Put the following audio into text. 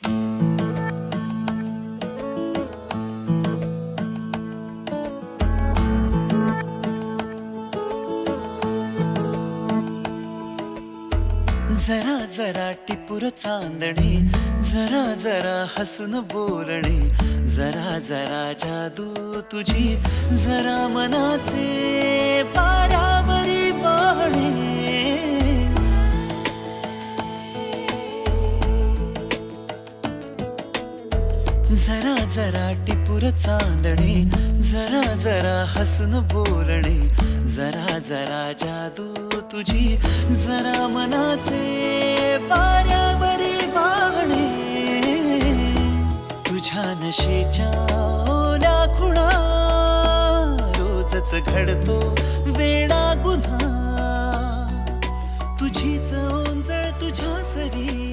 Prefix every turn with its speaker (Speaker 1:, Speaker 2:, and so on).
Speaker 1: जरा जरा टिपूर चांदणे, जरा जरा हसून बोलणे, जरा जरा जादू तुझी, जरा मनाचे पारावरी वाहणे. जरा जरा टिपूर चांदणे, जरा जरा हसून बोलणे, जरा जरा जादू तुझी, जरा मनाचे पारावरी वाहणे. तुझ्या नशेच्या ओल्या खुणा, रोजच घडतो वेडा गुन्हा. तुझीच ओंजळ तुझ्या सरी,